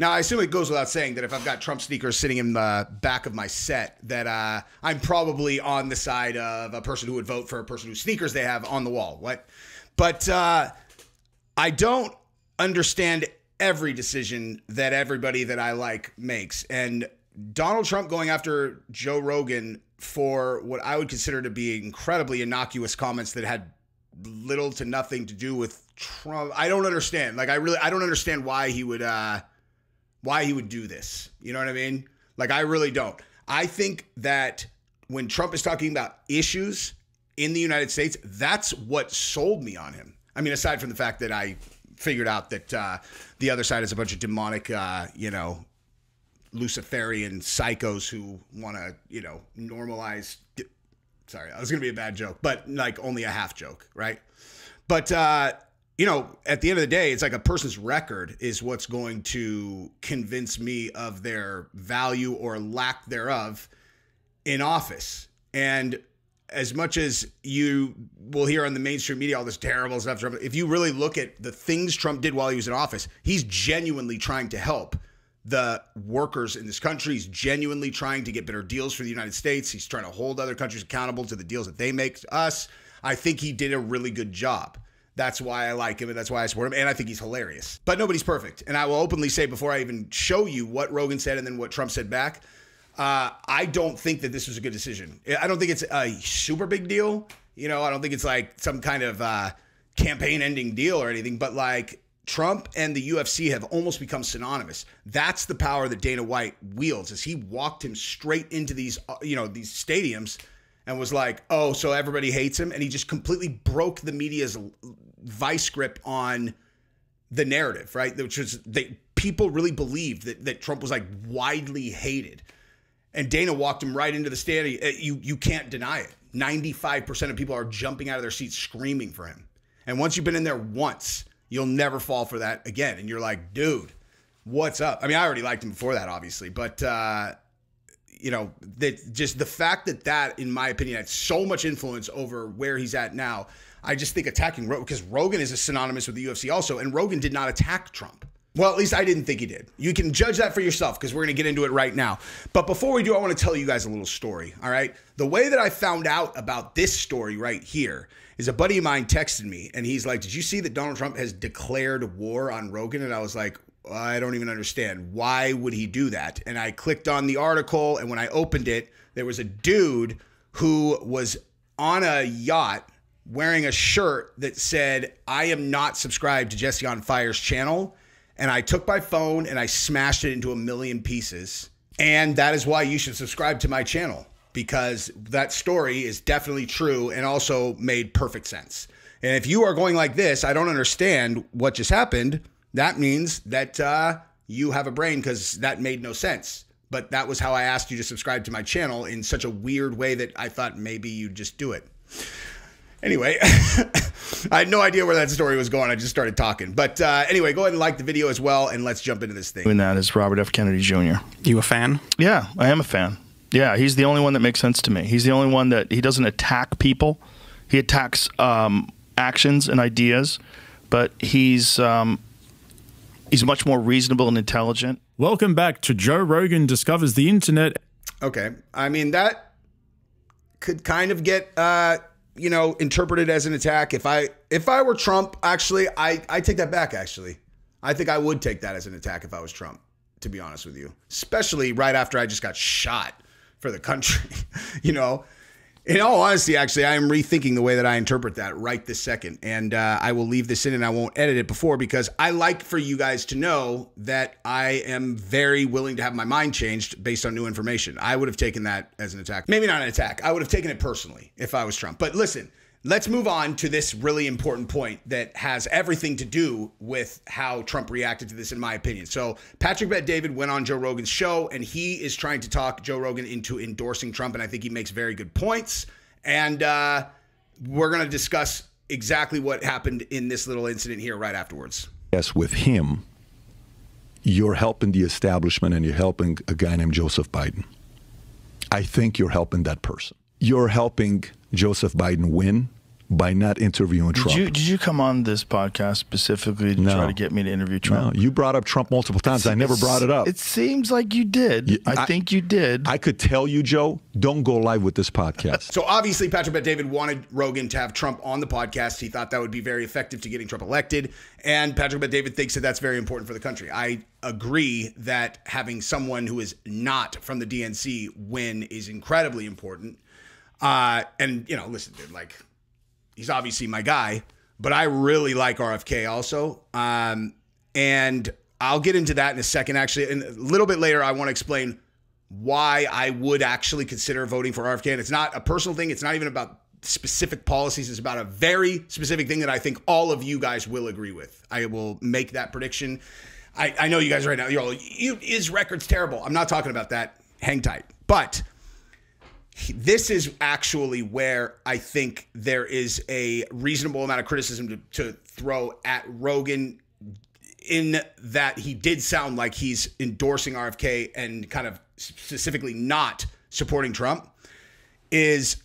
Now, I assume it goes without saying that if I've got Trump sneakers sitting in the back of my set, that I'm probably on the side of a person who would vote for a person whose sneakers they have on the wall. What? But I don't understand every decision that everybody that I like makes. And Donald Trump going after Joe Rogan for what I would consider to be incredibly innocuous comments that had little to nothing to do with Trump. I don't understand. Like, I don't understand why he would do this. You know what I mean? Like, I really don't. I think that when Trump is talking about issues in the United States, that's what sold me on him. I mean, aside from the fact that I figured out that the other side is a bunch of demonic, Luciferian psychos who want to, normalize. Sorry, that was going to be a bad joke, but like only a half joke, right? But, at the end of the day, it's like a person's record is what's going to convince me of their value or lack thereof in office. And as much as you will hear on the mainstream media all this terrible stuff, if you really look at the things Trump did while he was in office, he's genuinely trying to help the workers in this country. He's genuinely trying to get better deals for the United States. He's trying to hold other countries accountable to the deals that they make to us. I think he did a really good job. That's why I like him, and that's why I support him, and I think he's hilarious. But nobody's perfect. And I will openly say, before I even show you what Rogan said and then what Trump said back, I don't think that this was a good decision. I don't think it's a super big deal. I don't think it's like some kind of campaign-ending deal or anything, but like Trump and the UFC have almost become synonymous. That's the power that Dana White wields, as he walked him straight into these, these stadiums and was like, oh, so everybody hates him. And he just completely broke the media's vice grip on the narrative, right? Which was people really believed that Trump was like widely hated. And Dana walked him right into the stadium. You can't deny it. 95% of people are jumping out of their seats screaming for him. And once you've been in there once, you'll never fall for that again. And you're like, dude, what's up? I mean, I already liked him before that, obviously. But, just the fact that, in my opinion, had so much influence over where he's at now, I just think attacking Rogan, because Rogan is synonymous with the UFC also, and Rogan did not attack Trump. Well, at least I didn't think he did. You can judge that for yourself, because we're going to get into it right now. But before we do, I want to tell you guys a little story, all right? The way that I found out about this story right here is a buddy of mine texted me, and he's like, did you see that Donald Trump has declared war on Rogan? And I was like, I don't even understand. Why would he do that? And I clicked on the article, and when I opened it, there was a dude who was on a yacht wearing a shirt that said, I am not subscribed to Jesse on Fire's channel. And I took my phone and I smashed it into a million pieces. And that is why you should subscribe to my channel, because that story is definitely true and also made perfect sense. And if you are going like this, I don't understand what just happened. That means that you have a brain, because that made no sense. But that was how I asked you to subscribe to my channel, in such a weird way that I thought maybe you'd just do it. Anyway, I had no idea where that story was going. I just started talking. But anyway, go ahead and like the video as well, and let's jump into this thing. And that is Robert F. Kennedy Jr. You a fan? Yeah, I am a fan. Yeah, he's the only one that makes sense to me. He's the only one that, he doesn't attack people. He attacks actions and ideas, but he's much more reasonable and intelligent. Welcome back to Joe Rogan Discovers the Internet. Okay, I mean, that could kind of get interpreted as an attack. If I were Trump, actually, I take that back, actually. I think I would take that as an attack if I was Trump, to be honest with you. Especially right after I just got shot for the country. In all honesty, actually, I am rethinking the way that I interpret that right this second. And I will leave this in and I won't edit it before, because I like for you guys to know that I am very willing to have my mind changed based on new information. I would have taken that as an attack. Maybe not an attack. I would have taken it personally if I was Trump. But listen, let's move on to this really important point that has everything to do with how Trump reacted to this, in my opinion. So Patrick Bet-David went on Joe Rogan's show, and he is trying to talk Joe Rogan into endorsing Trump, and I think he makes very good points. And we're going to discuss exactly what happened in this little incident here right afterwards. Yes, with him, you're helping the establishment, and you're helping a guy named Joseph Biden. I think you're helping that person. You're helping Joseph Biden win by not interviewing Trump. Did you come on this podcast specifically to try to get me to interview Trump? No, you brought up Trump multiple times. I never brought it up. It seems like you did. I think you did. I could tell you, Joe, don't go live with this podcast. So obviously, Patrick Bet-David wanted Rogan to have Trump on the podcast. He thought that would be very effective to getting Trump elected. And Patrick Bet-David thinks that that's very important for the country. I agree that having someone who is not from the DNC win is incredibly important. And, you know, listen, dude, like, he's obviously my guy, but I really like RFK also. And I'll get into that in a second, actually. And a little bit later, I want to explain why I would actually consider voting for RFK. And it's not a personal thing. It's not even about specific policies. It's about a very specific thing that I think all of you guys will agree with. I will make that prediction. I know you guys right now, you're all, his record's terrible. I'm not talking about that. Hang tight. But this is actually where I think there is a reasonable amount of criticism to throw at Rogan, in that he did sound like he's endorsing RFK and kind of specifically not supporting Trump. Is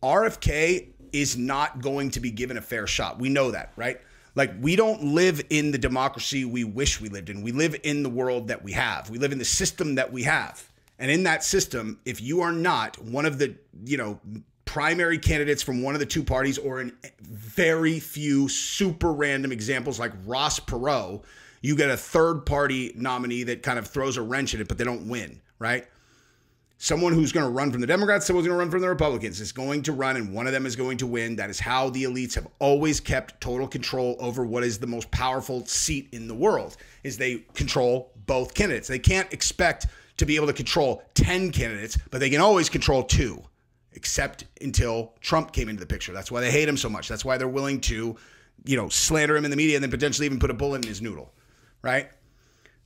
RFK is not going to be given a fair shot. We know that, right? Like, we don't live in the democracy we wish we lived in. We live in the world that we have. We live in the system that we have. And in that system, if you are not one of the, you know, primary candidates from one of the two parties, or in very few super random examples like Ross Perot, you get a third party nominee that kind of throws a wrench in it, but they don't win, right? Someone who's going to run from the Democrats, someone's going to run from the Republicans is going to run, and one of them is going to win. That is how the elites have always kept total control over what is the most powerful seat in the world, is they control both candidates. They can't expect to be able to control 10 candidates, but they can always control 2, except until Trump came into the picture. That's why they hate him so much. That's why they're willing to, you know, slander him in the media and then potentially even put a bullet in his noodle, right?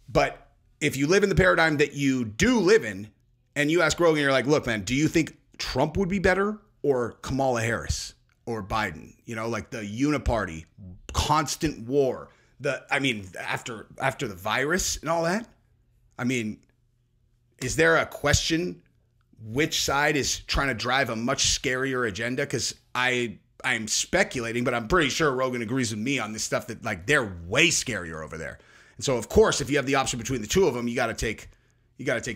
But if you live in the paradigm that you do live in, and you ask Rogan, you're like, look, man, do you think Trump would be better, or Kamala Harris or Biden? You know, like the uniparty, constant war. After the virus and all that, I mean, is there a question which side is trying to drive a much scarier agenda? Because I'm speculating, but I'm pretty sure Rogan agrees with me on this stuff, that like they're way scarier over there. And so, of course, if you have the option between the two of them, you got to take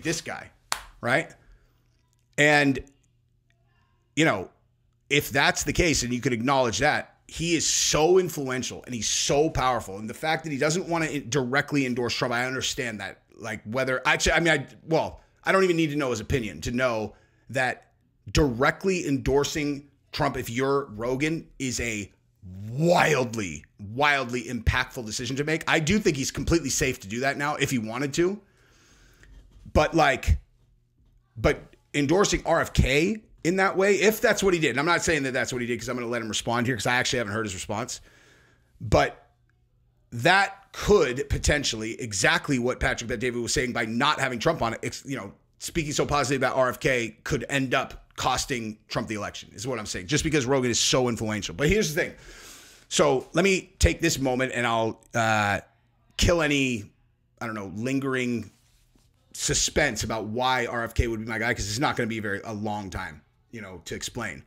this guy. Right? And, you know, if that's the case, and you could acknowledge that, he is so influential and he's so powerful. And the fact that he doesn't want to directly endorse Trump, I understand that. Like, whether I don't even need to know his opinion to know that directly endorsing Trump, if you're Rogan, is a wildly, wildly impactful decision to make. I do think he's completely safe to do that now if he wanted to. But endorsing RFK in that way, if that's what he did, and I'm not saying that that's what he did because I'm going to let him respond here because I actually haven't heard his response, but that could potentially, exactly what Patrick Bet-David was saying, by not having Trump on it, you know, speaking so positively about RFK could end up costing Trump the election, is what I'm saying, just because Rogan is so influential. But here's the thing. So let me take this moment and I'll kill any, lingering suspense about why RFK would be my guy, because it's not going to be a long time, you know, to explain.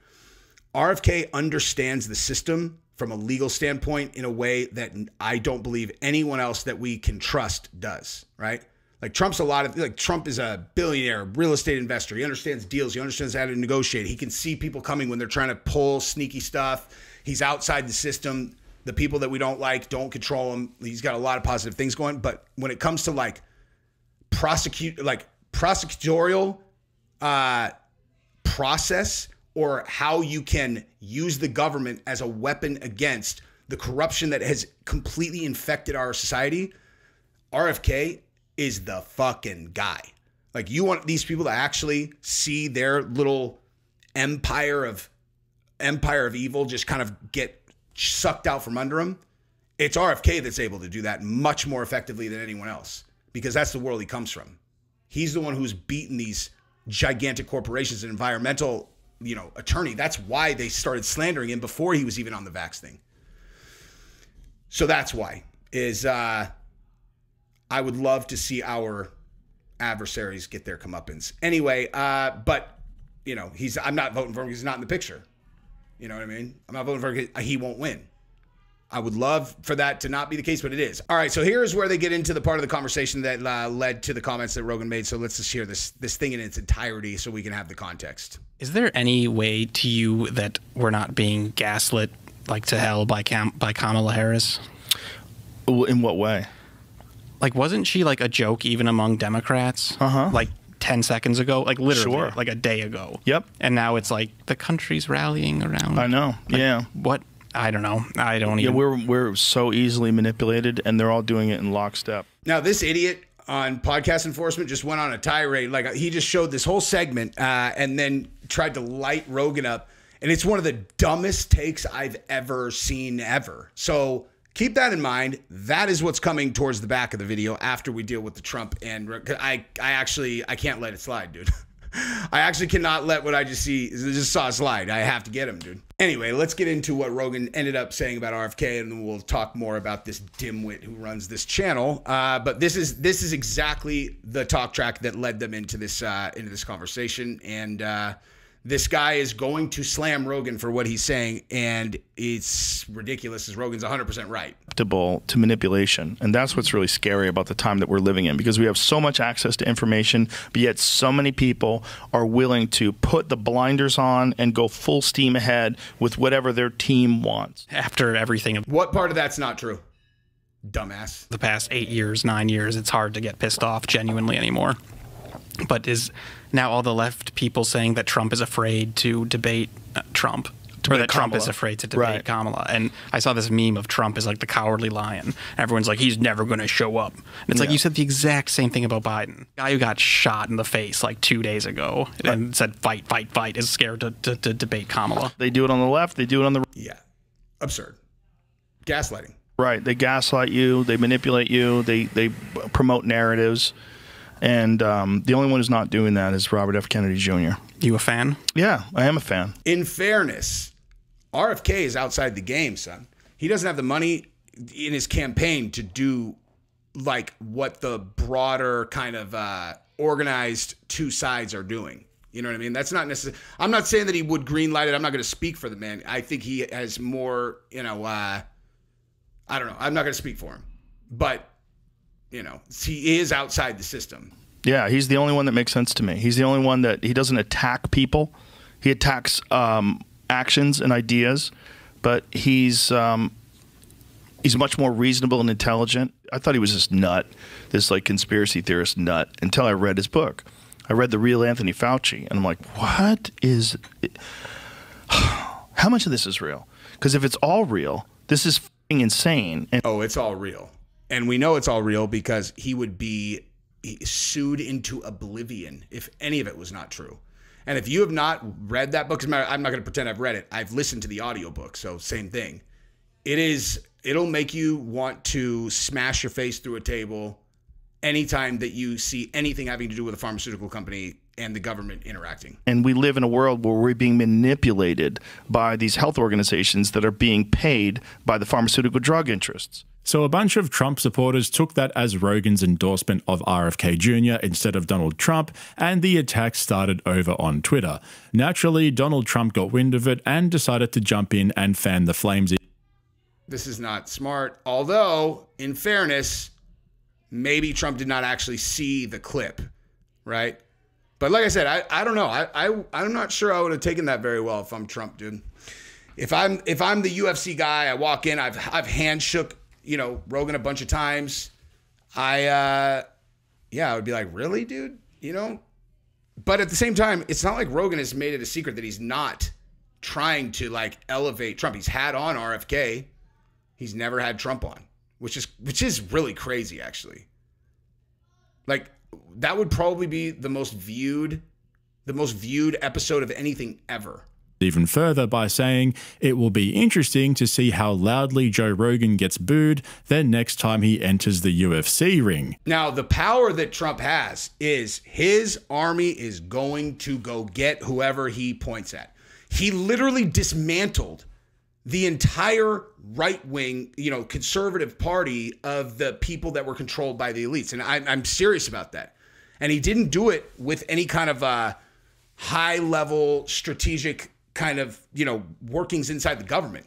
RFK understands the system from a legal standpoint in a way that I don't believe anyone else that we can trust does, right? Like Trump is a billionaire real estate investor. He understands deals. He understands how to negotiate. He can see people coming when they're trying to pull sneaky stuff. He's outside the system. The people that we don't like don't control him. He's got a lot of positive things going. But when it comes to prosecutorial process, or how you can use the government as a weapon against the corruption that has completely infected our society, RFK is the fucking guy. Like, you want these people to actually see their little empire of evil just kind of get sucked out from under them. It's RFK that's able to do that much more effectively than anyone else, because that's the world he comes from. He's the one who's beaten these gigantic corporations. An environmental, attorney. That's why they started slandering him before he was even on the vax thing. So that's why I would love to see our adversaries get their comeuppance. Anyway, but I'm not voting for him because he's not in the picture. You know what I mean? I'm not voting for he won't win. I would love for that to not be the case, but it is. All right, so here's where they get into the part of the conversation that led to the comments that Rogan made. So let's just hear this thing in its entirety so we can have the context. Is there any way to you that we're not being gaslit like to hell by Kamala Harris? In what way? Like, wasn't she like a joke even among Democrats? Like 10 seconds ago, like literally like a day ago. Yep. And now it's like the country's rallying around. I know. Like, yeah. What? I don't know. I don't even. Yeah, we're so easily manipulated, and they're all doing it in lockstep. Now, this idiot on podcast enforcement just went on a tirade. Like, he just showed this whole segment and then tried to light Rogan up. And it's one of the dumbest takes I've ever seen ever. So keep that in mind. That is what's coming towards the back of the video after we deal with the Trump. And I can't let it slide, dude. I actually cannot let what I just saw slide. I have to get him, dude. Anyway, let's get into what Rogan ended up saying about RFK, and then we'll talk more about this dimwit who runs this channel. But this is exactly the talk track that led them into this conversation, and this guy is going to slam Rogan for what he's saying, and it's ridiculous as Rogan's 100% right. To manipulation. And that's what's really scary about the time that we're living in, because we have so much access to information, but yet so many people are willing to put the blinders on and go full steam ahead with whatever their team wants. After everything. What part of that's not true? Dumbass. The past 8 years, 9 years, it's hard to get pissed off genuinely anymore. But is now all the left people saying that Trump is afraid to debate Trump, or that Trump is afraid to debate Kamala? And I saw this meme of Trump as like the cowardly lion. Everyone's like, he's never going to show up. And it's like, you said the exact same thing about Biden. Guy who got shot in the face like 2 days ago and said, fight, fight, fight, is scared to debate Kamala. They do it on the left. They do it on the right. Yeah. Absurd. Gaslighting. Right. They gaslight you. They manipulate you. They promote narratives. And the only one who's not doing that is Robert F. Kennedy Jr. You a fan? Yeah, I am a fan. In fairness, RFK is outside the game, son. He doesn't have the money in his campaign to do like what the broader kind of organized two sides are doing. You know what I mean? That's not necessarily. I'm not saying that he would greenlight it. I'm not going to speak for the man. I think he has more, I don't know. I'm not going to speak for him. But he is outside the system. Yeah, he's the only one that makes sense to me. He's the only one that he doesn't attack people. He attacks actions and ideas, but he's much more reasonable and intelligent. I thought he was this nut, this like conspiracy theorist nut, until I read his book. I read The Real Anthony Fauci, and I'm like, what is it? How much of this is real? Because if it's all real, this is f***ing insane. And it's all real. And we know it's all real because he would be sued into oblivion if any of it was not true. And if you have not read that book, I'm not going to pretend I've read it. I've listened to the audiobook, so same thing. It'll make you want to smash your face through a table anytime that you see anything having to do with a pharmaceutical company and the government interacting. And we live in a world where we're being manipulated by these health organizations that are being paid by the pharmaceutical drug interests. So a bunch of Trump supporters took that as Rogan's endorsement of RFK Jr. instead of Donald Trump, and the attack started over on Twitter. Naturally, Donald Trump got wind of it and decided to jump in and fan the flames. This is not smart, although, in fairness, maybe Trump did not actually see the clip, right? But like I said, I don't know. I'm not sure I would have taken that very well if I'm Trump, dude. If I'm the UFC guy, I walk in, I've handshook Rogan a bunch of times. I would be like, really, dude? But at the same time, it's not like Rogan has made it a secret that he's not trying to like elevate Trump. He's had on RFK. He's never had Trump on, which is really crazy, actually. Like, that would probably be the most viewed episode of anything ever. Even further by saying it will be interesting to see how loudly Joe Rogan gets booed the next time he enters the UFC ring. Now, the power that Trump has is his army is going to go get whoever he points at. He literally dismantled the entire right-wing, conservative party of the people that were controlled by the elites. And I'm serious about that. And he didn't do it with any kind of high-level strategic kind of, workings inside the government.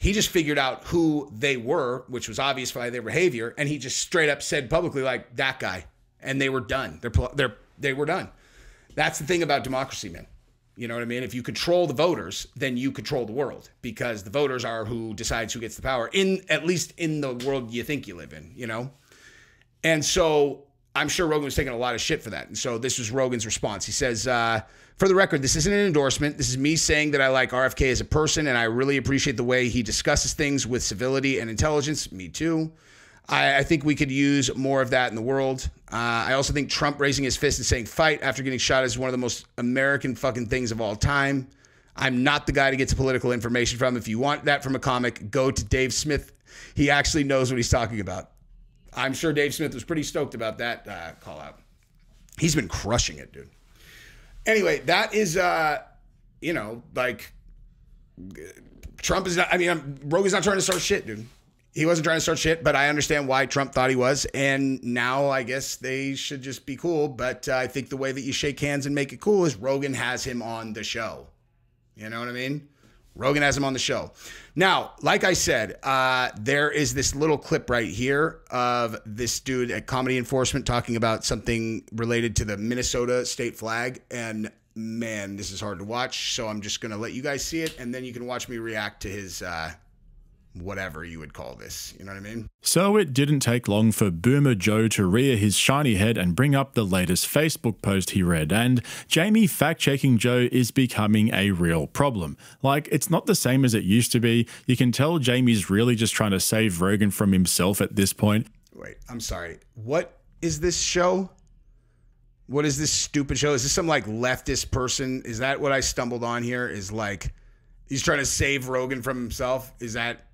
He just figured out who they were, which was obvious by their behavior, and he just straight up said publicly, like, that guy, and they were done. They were done. That's the thing about democracy, man. You know what I mean? If you control the voters, then you control the world, because the voters are who decides who gets the power, at least in the world you think you live in, And so I'm sure Rogan was taking a lot of shit for that. And so this was Rogan's response. He says, for the record, this isn't an endorsement. This is me saying that I like RFK as a person, and I really appreciate the way he discusses things with civility and intelligence. Me too. I think we could use more of that in the world. I also think Trump raising his fist and saying fight after getting shot is one of the most American fucking things of all time. I'm not the guy to get to political information from. If you want that from a comic, go to Dave Smith. He actually knows what he's talking about. I'm sure Dave Smith was pretty stoked about that call out. He's been crushing it, dude. Anyway, that is, Trump is not, Rogan's not trying to start shit, dude. He wasn't trying to start shit, but I understand why Trump thought he was. And now I guess they should just be cool. But I think the way that you shake hands and make it cool is Rogan has him on the show. You know what I mean? Rogan has him on the show. Now, like I said, there is this little clip right here of this dude at Comedy Enforcement talking about something related to the Minnesota state flag. And man, this is hard to watch. So I'm just going to let you guys see it. And then you can watch me react to his whatever you would call this. You know what I mean? So it didn't take long for Boomer Joe to rear his shiny head and bring up the latest Facebook post he read, and Jamie fact-checking Joe is becoming a real problem. Like, it's not the same as it used to be. You can tell Jamie's really just trying to save Rogan from himself at this point. Wait, I'm sorry. What is this show? What is this stupid show? Is this some like leftist person? Is that what I stumbled on here? Is like, he's trying to save Rogan from himself? Is that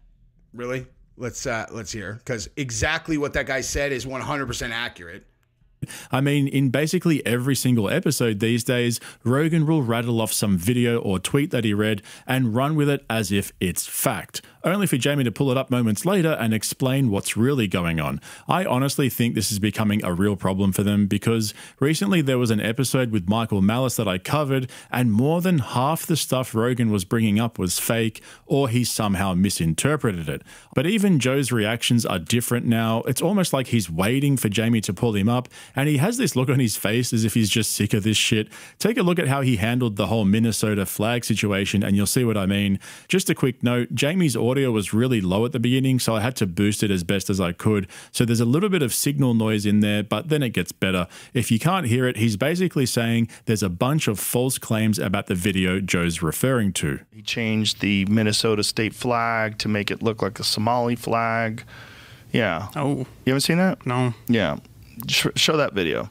really? Let's hear, because exactly what that guy said is 100% accurate. I mean, in basically every single episode these days, Rogan will rattle off some video or tweet that he read and run with it as if it's fact, only for Jamie to pull it up moments later and explain what's really going on. I honestly think this is becoming a real problem for them, because recently there was an episode with Michael Malice that I covered, and more than half the stuff Rogan was bringing up was fake, or he somehow misinterpreted it. But even Joe's reactions are different now. It's almost like he's waiting for Jamie to pull him up, and he has this look on his face as if he's just sick of this shit. Take a look at how he handled the whole Minnesota flag situation and you'll see what I mean. Just a quick note, Jamie's audio was really low at the beginning, so I had to boost it as best as I could. So there's a little bit of signal noise in there, but then it gets better. If you can't hear it, he's basically saying there's a bunch of false claims about the video Joe's referring to. He changed the Minnesota state flag to make it look like a Somali flag. Yeah. Oh. You haven't seen that? No. Yeah. Show that video.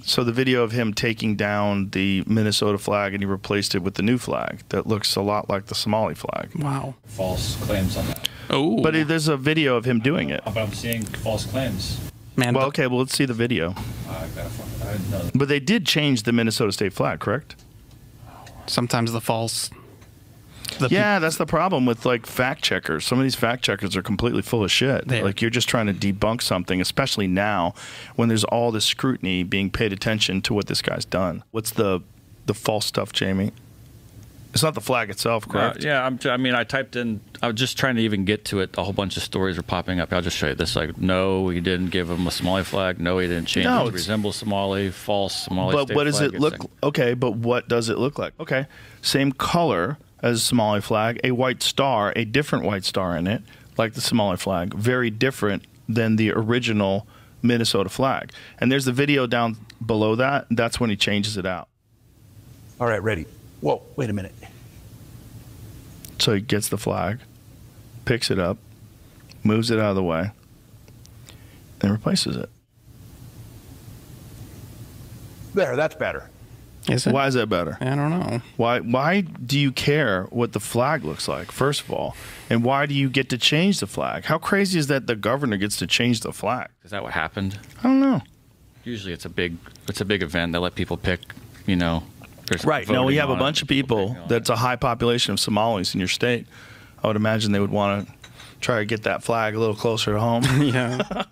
So the video of him taking down the Minnesota flag and he replaced it with the new flag that looks a lot like the Somali flag. Wow. False claims on that. Oh. But there's a video of him doing it. But I'm seeing false claims. Man, well, okay, well, let's see the video. I didn't know that. But they did change the Minnesota state flag, correct? sometimes the false... Yeah, that's the problem with like fact checkers. Some of these fact checkers are completely full of shit. Like you're just trying to debunk something, especially now when there's all this scrutiny being paid attention to what this guy's done. What's the false stuff, Jamie? It's not the flag itself, correct? Yeah, I mean, I typed in, I was just trying to even get to it. A whole bunch of stories are popping up. I'll just show you this. Like, no, he didn't give him a Somali flag. No, he didn't change it to resemble Somali. False Somali But state what does flag. it look? Okay, but what does it look like? Okay, same color as Somali flag, a white star, a different white star in it, like the Somali flag. Very different than the original Minnesota flag. And there's the video down below that. That's when he changes it out. All right, ready. Whoa, wait a minute. So he gets the flag, picks it up, moves it out of the way, and replaces it. There, that's better. Is it? Why is that better? I don't know. Why do you care what the flag looks like, first of all? And why do you get to change the flag? How crazy is that the governor gets to change the flag? Is that what happened? I don't know. Usually it's a big event. They let people pick, you know. Right. No, we have a bunch of people that's a high population of Somalis in your state. I would imagine they would want to try to get that flag a little closer to home. Yeah.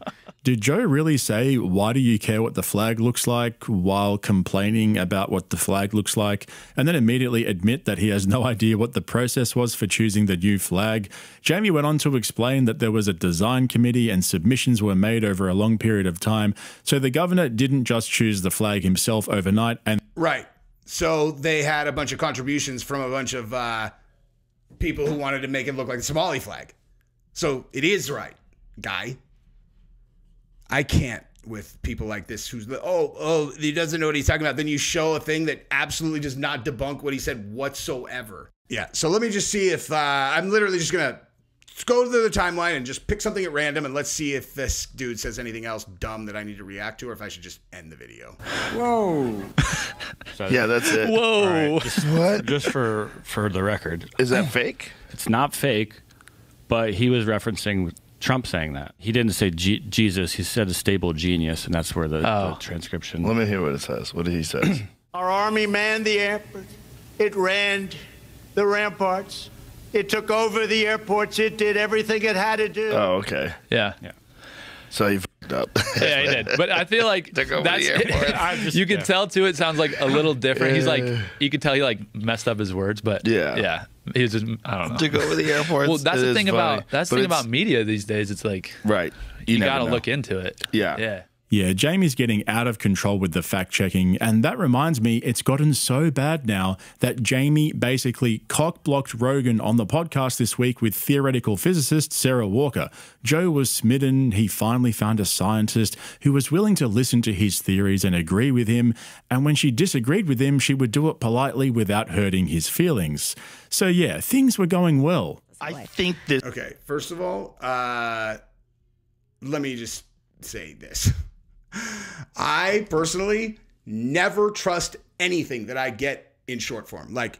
Did Joe really say, why do you care what the flag looks like, while complaining about what the flag looks like, and then immediately admit that he has no idea what the process was for choosing the new flag? Jamie went on to explain that there was a design committee and submissions were made over a long period of time, so the governor didn't just choose the flag himself overnight. And right. So they had a bunch of contributions from a bunch of people who wanted to make it look like the Somali flag. So it is right, guy. I can't with people like this who's, he doesn't know what he's talking about. Then you show a thing that absolutely does not debunk what he said whatsoever. Yeah, so let me just see if, I'm literally just going to go to the timeline and just pick something at random, and let's see if this dude says anything else dumb that I need to react to, or if I should just end the video. Whoa. Yeah, that's it. Whoa. What? Just for the record. Is that fake? It's not fake, but he was referencing Trump saying that. He didn't say Jesus. He said a stable genius, and that's where the transcription. Let me hear what it says. What did he say? Our army manned the airport. It ran the ramparts. It took over the airports. It did everything it had to do. Oh, okay. Yeah. So you fucked up. Yeah, he did. But I feel like that's you can tell too. It sounds like a little different. He's like, you could tell he like messed up his words, but yeah. He was just, I don't know. Took over the airports. Well, that's the thing about media these days. It's like, right. You got to look into it. Yeah. Yeah, Jamie's getting out of control with the fact-checking, and that reminds me, it's gotten so bad now that Jamie basically cock-blocked Rogan on the podcast this week with theoretical physicist Sarah Walker. Joe was smitten. He finally found a scientist who was willing to listen to his theories and agree with him, and when she disagreed with him, she would do it politely without hurting his feelings. So yeah, things were going well. I think this... Okay, first of all, let me just say this. I personally never trust anything that I get in short form, like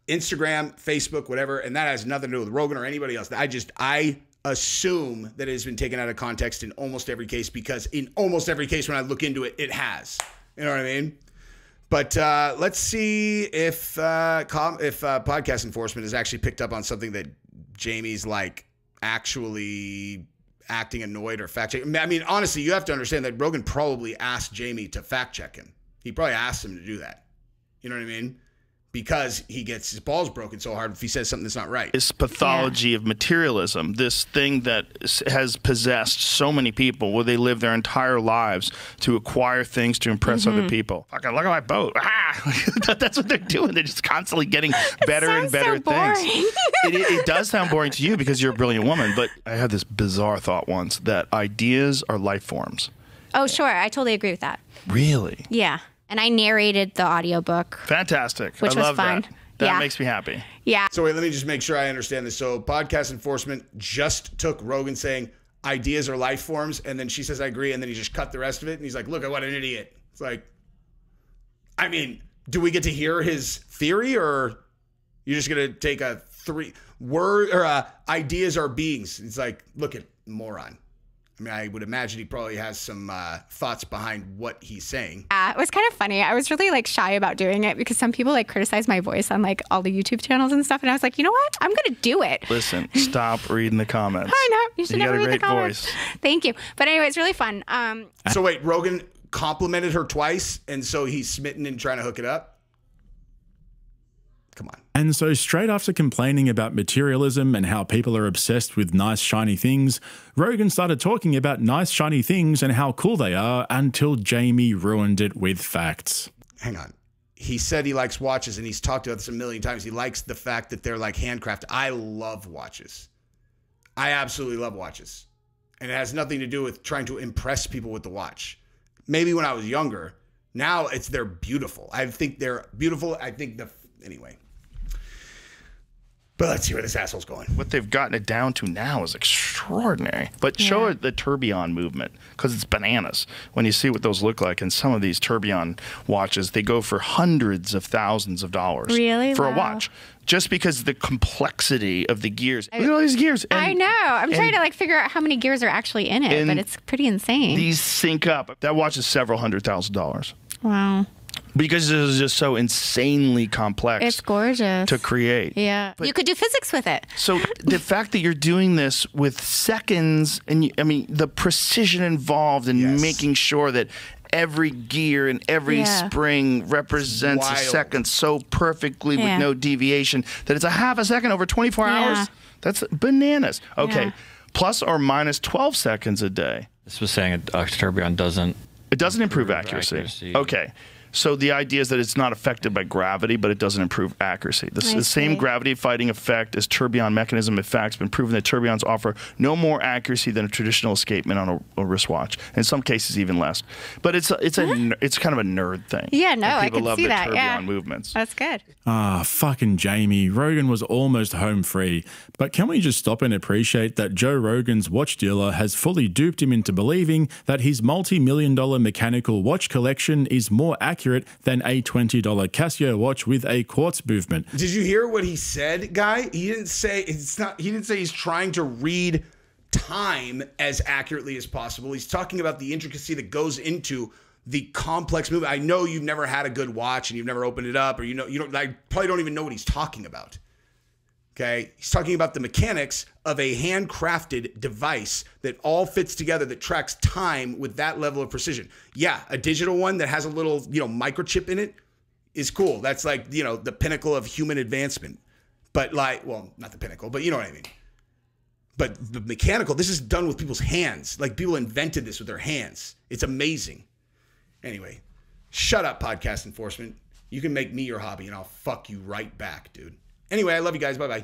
Instagram, Facebook, whatever, and that has nothing to do with Rogan or anybody else. I assume that it has been taken out of context in almost every case, because in almost every case when I look into it, it has. You know what I mean? But let's see if podcast enforcement has actually picked up on something that Jamie's like actually acting annoyed or fact check. I mean, honestly, you have to understand that Rogan probably asked Jamie to fact check him. He probably asked him to do that. You know what I mean? Because he gets his balls broken so hard if he says something that's not right. This pathology of materialism, this thing that has possessed so many people where they live their entire lives to acquire things to impress other people. Fucking look at my boat. That's what they're doing. They're just constantly getting better and better things. It does sound boring to you because you're a brilliant woman, but I had this bizarre thought once that ideas are life forms. Oh, sure. I totally agree with that. Really? Yeah. And I narrated the audiobook. Fantastic. Which I love was fun. that. That makes me happy. Yeah. So wait, let me just make sure I understand this. So podcast enforcement just took Rogan saying ideas are life forms, and then she says, I agree, and then he just cut the rest of it, and he's like, look, what an idiot. It's like, I mean, do we get to hear his theory, or you're just going to take a ideas are beings? It's like, look at moron. I mean, I would imagine he probably has some thoughts behind what he's saying. It was kind of funny. I was really like shy about doing it because some people like criticize my voice on like all the YouTube channels and stuff. And I was like, you know what? I'm going to do it. Listen, stop reading the comments. I know. You should never read the comments. Voice. Thank you. But anyway, it's really fun. So wait, Rogan complimented her twice, and so he's smitten and trying to hook it up? Come on. And so straight after complaining about materialism and how people are obsessed with nice shiny things, Rogan started talking about nice shiny things and how cool they are until Jamie ruined it with facts. Hang on. He said he likes watches, and he's talked about this a million times. He likes the fact that they're like handcrafted. I love watches. I absolutely love watches. And it has nothing to do with trying to impress people with the watch. Maybe when I was younger. Now they're beautiful. I think they're beautiful. Anyway. But let's see where this asshole's going. What they've gotten it down to now is extraordinary. But show it the tourbillon movement, because it's bananas. When you see what those look like, and some of these tourbillon watches, they go for hundreds of thousands of dollars. Really? For a watch. Just because of the complexity of the gears. Look at all these gears. I know. I'm trying to like figure out how many gears are actually in it, but it's pretty insane. These sync up. That watch is several $100,000. Wow. Because it is just so insanely complex. It's gorgeous to create. Yeah, but you could do physics with it. So the fact that you're doing this with seconds, and I mean the precision involved in making sure that every gear and every spring represents a second so perfectly with no deviation that it's a half a second over 24 hours. That's bananas. Okay, plus or minus 12 seconds a day. This was saying a tourbillon doesn't. It doesn't improve accuracy. Okay. So the idea is that it's not affected by gravity, but it doesn't improve accuracy. The same gravity-fighting effect as tourbillon mechanism effects been proven that tourbillons offer no more accuracy than a traditional escapement on a wristwatch. In some cases, even less. But it's kind of a nerd thing. Yeah, no, I can see that. People love the tourbillon movements. That's good. Fucking Jamie. Rogan was almost home free. But can we just stop and appreciate that Joe Rogan's watch dealer has fully duped him into believing that his multi-million-dollar mechanical watch collection is more accurate than a $20 Casio watch with a quartz movement. Did you hear what he said, Guy? He didn't say he didn't say he's trying to read time as accurately as possible. He's talking about the intricacy that goes into the complex movement. I know you've never had a good watch and you've never opened it up, or you probably don't even know what he's talking about. Okay, he's talking about the mechanics of a handcrafted device that all fits together, that tracks time with that level of precision. Yeah, a digital one that has a little, microchip in it is cool. That's like, the pinnacle of human advancement. But well, not the pinnacle, but you know what I mean. But the mechanical, this is done with people's hands. Like, people invented this with their hands. It's amazing. Anyway, shut up, podcast enforcement. You can make me your hobby and I'll fuck you right back, dude. Anyway, I love you guys. Bye-bye.